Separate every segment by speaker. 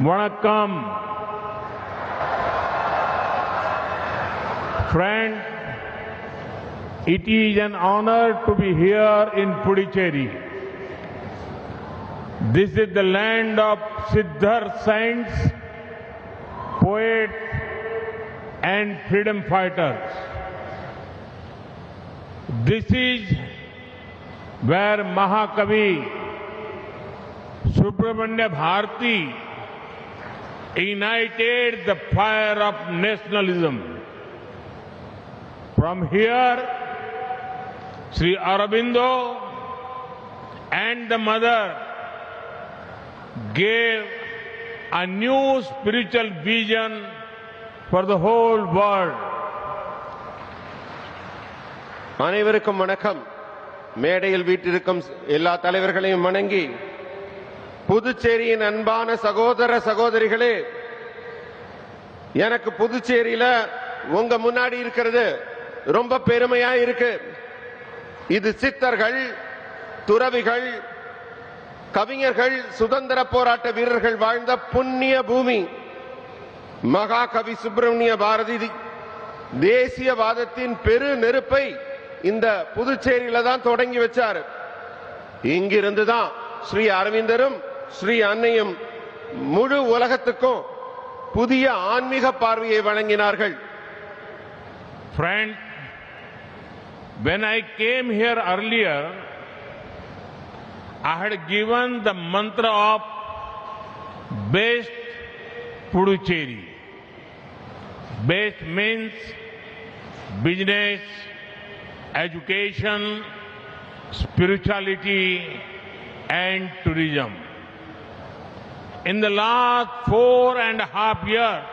Speaker 1: Vanakkam. Friend, it is an honor to be here in Puducherry. This is the land of Siddhar saints, poets and freedom fighters. This is where Mahakavi Subramanya Bharati ignited the fire of nationalism. From here, Sri Aurobindo and the mother gave a new spiritual vision for the whole world.
Speaker 2: அனைவருக்கும் வணக்கம். மேடையில் வீட்டிருக்கும் எல்லா தலைவர்களையும் வணங்கி, புதுச்சேரியின் அன்பான சகோதர சகோதரிகளே, எனக்கு புதுச்சேரியில உங்க முன்னாடி இருக்கிறது ரொம்ப பெருமையா இருக்கு. இது சித்தர்கள், துறவிகள், கவிஞர்கள், சுதந்திர போராட்ட வீரர்கள் வாழ்ந்த புண்ணிய பூமி. மகாகவி சுப்பிரமணிய பாரதி தேசியவாதத்தின் பெரு நெருப்பை இந்த புதுச்சேரியில தான் தொடங்கி வச்சார். இங்கிருந்து தான் ஸ்ரீ அரவிந்தரும் ஸ்ரீ அன்னையும் முழு உலகத்துக்கும் புதிய ஆன்மீக பார்வையை வழங்கினார்கள்.
Speaker 1: Friend, when I came here earlier, I had given the mantra of best Puducherry. Best means business, education, spirituality and tourism. In the last 4.5 years,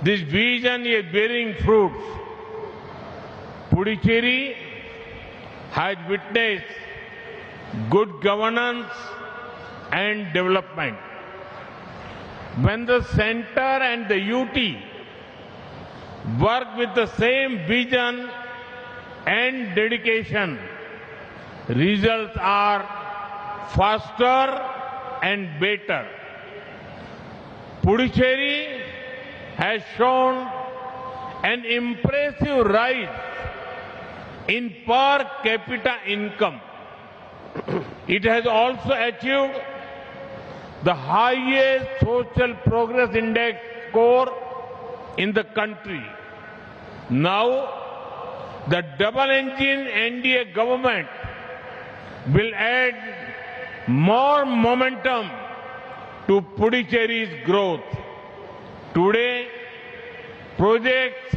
Speaker 1: this vision is bearing fruits. Puducherry has witnessed good governance and development. When the center and the UT work with the same vision and dedication, results are faster and better. Puducherry has shown an impressive rise in per capita income. It has also achieved the highest social progress index score in the country. Now, the double engine NDA government will add more momentum to Puducherry's growth. Today, projects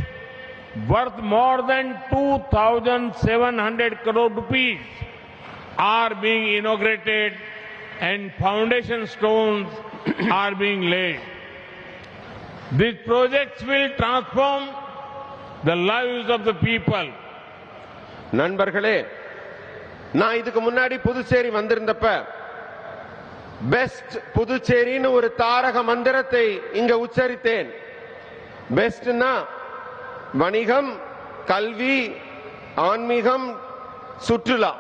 Speaker 1: worth more than 2,700 crore rupees are being inaugurated and foundation stones are being laid. These projects will transform the lives of the people.
Speaker 2: நண்பர்களே, நான் இதுக்கு முன்னாடி Puducherry வந்திருந்தப்ப best புதுச்சேரின்னு ஒரு தாரக மந்திரத்தை இங்க உச்சரித்தேன். பெஸ்ட்னா வணிகம், கல்வி, ஆன்மீகம், சுற்றுலா,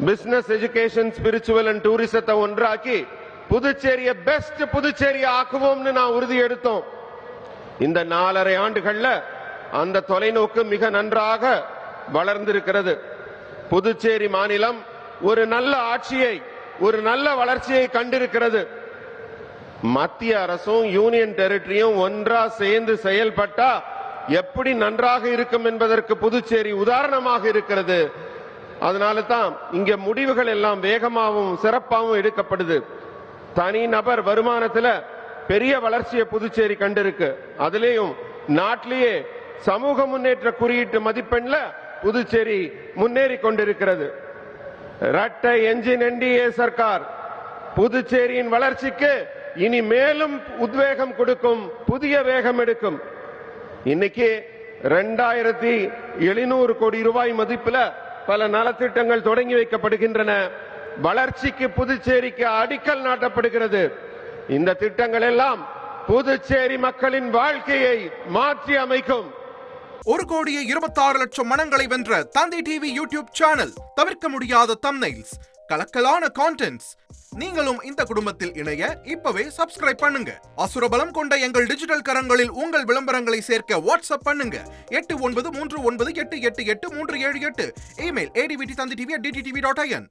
Speaker 2: பிசினஸ், எஜுகேஷன், ஸ்பிரிச்சுவல் அண்ட் டூரிசத்தை ஒன்றாக்கி புதுச்சேரிய பெஸ்ட் புதுச்சேரி ஆக்குவோம்னு நான் உறுதி எடுத்தோம். இந்த 4.5 ஆண்டுகள்ல அந்த தொலைநோக்கு மிக நன்றாக வளர்ந்திருக்கிறது. புதுச்சேரி மாநிலம் ஒரு நல்ல ஆட்சியை, ஒரு நல்ல வளர்ச்சியை கண்டிருக்கிறது. மத்திய அரசும் யூனியன் டெரிட்டரியும் ஒன்றா சேர்ந்து செயல்பட்டா எப்படி நன்றாக இருக்கும் என்பதற்கு புதுச்சேரி உதாரணமாக இருக்கிறது. அதனால தான் இங்க முடிவுகள் எல்லாம் வேகமாகவும் சிறப்பாகவும் எடுக்கப்படுது. தனிநபர் வருமானத்துல பெரிய வளர்ச்சியை புதுச்சேரி கண்டிருக்கு. அதிலேயும் நாட்டிலேயே சமூக முன்னேற்ற குறியீட்டு மதிப்பெண்ல புதுச்சேரி முன்னேறி கொண்டிருக்கிறது. இரட்டை என்ஜின் என்டிஏ சர்க்கார் புதுச்சேரியின் வளர்ச்சிக்கு இனி மேலும் உத்வேகம் கொடுக்கும், புதிய வேகம் எடுக்கும். இன்னைக்கு 2700 கோடி ரூபாய் மதிப்புல பல நலத்திட்டங்கள் தொடங்கி வைக்கப்படுகின்றன. வளர்ச்சிக்கு புதுச்சேரிக்கு அடிக்கல் நாட்டப்படுகிறது. இந்த திட்டங்கள் எல்லாம் புதுச்சேரி மக்களின் வாழ்க்கையை மாற்றி அமைக்கும்.
Speaker 3: 1,26,00,000 மனங்களை வென்ற தந்தை டிவி யூடியூப் சேனல். தவிர்க்க முடியாத தம்ப்நெயில்ஸ், கலக்கலான கான்டென்ட்ஸ். நீங்களும் இந்த குடும்பத்தில் இணைய இப்பவே சப்ஸ்கிரைப் பண்ணுங்க. அசுரபலம் கொண்ட எங்கள் டிஜிட்டல் கரங்களில் உங்கள் விளம்பரங்களை சேர்க்க வாட்ஸ்அப் பண்ணுங்க. 8939888838. Email advttv@dttv.in.